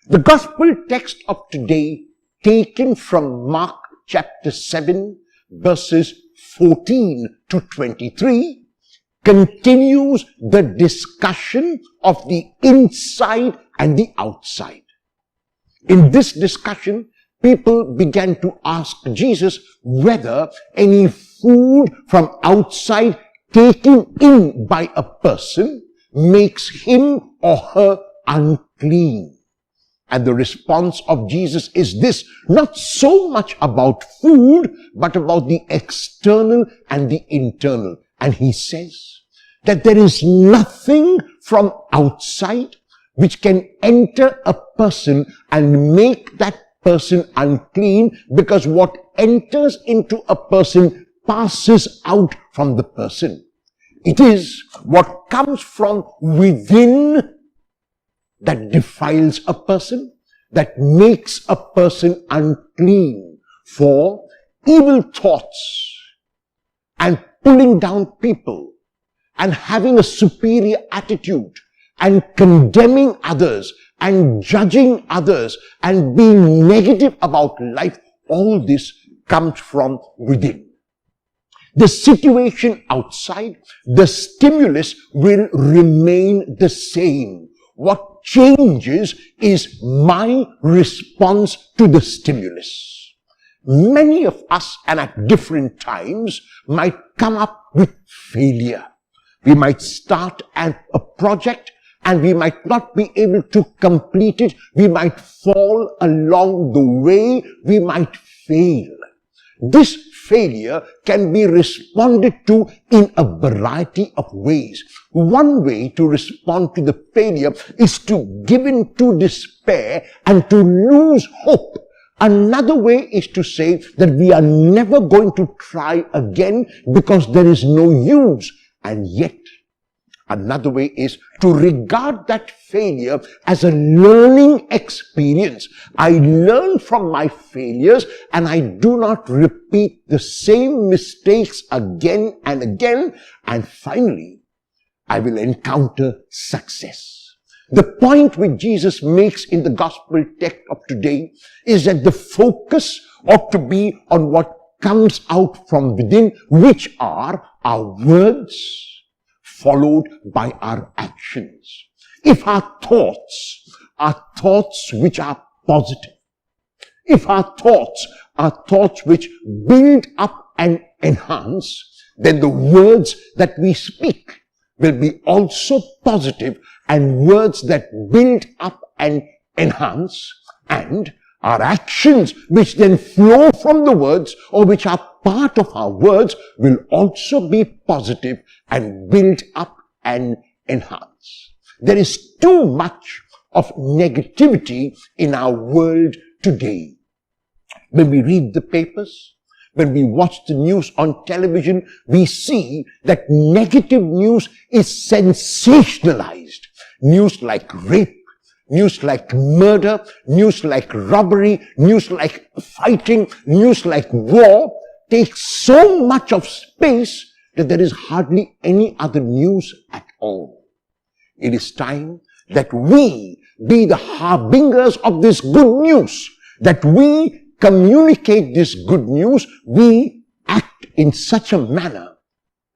The gospel text of today, taken from Mark chapter 7, verses 14 to 23, continues the discussion of the inside and the outside. In this discussion, people began to ask Jesus whether any food from outside taken in by a person makes him or her unclean. And the response of Jesus is this: not so much about food, but about the external and the internal. And he says that there is nothing from outside which can enter a person and make that person unclean, because what enters into a person passes out from the person. It is what comes from within that defiles a person, that makes a person unclean. For evil thoughts and pulling down people and having a superior attitude and condemning others and judging others and being negative about life, all this comes from within. The situation outside, the stimulus will remain the same. What changes is my response to the stimulus. Many of us, and at different times, might come up with failure. We might start a project and we might not be able to complete it. We might fall along the way. We might fail. This failure can be responded to in a variety of ways. One way to respond to the failure is to give in to despair and to lose hope. Another way is to say that we are never going to try again because there is no use. And yet, another way is to regard that failure as a learning experience. I learn from my failures and I do not repeat the same mistakes again and again. And finally, I will encounter success. The point which Jesus makes in the gospel text of today is that the focus ought to be on what comes out from within, which are our words, followed by our actions. If our thoughts are thoughts which are positive, if our thoughts are thoughts which build up and enhance, then the words that we speak will be also positive and words that build up and enhance, and our actions which then flow from the words or which are part of our words will also be positive and build up and enhance. There is too much of negativity in our world today. When we read the papers, when we watch the news on television, we see that negative news is sensationalized. News like rape, news like murder, news like robbery, news like fighting, news like war takes so much of space that there is hardly any other news at all. It is time that we be the harbingers of this good news, that we communicate this good news, we act in such a manner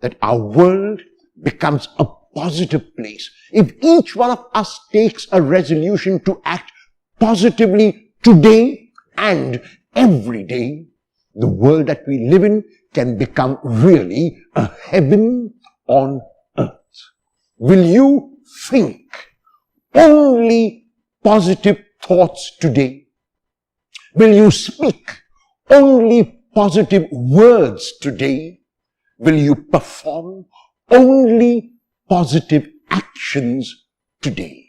that our world becomes a positive place. If each one of us takes a resolution to act positively today and every day, the world that we live in can become really a heaven on earth. Will you think only positive thoughts today? Will you speak only positive words today? Will you perform only positive actions today?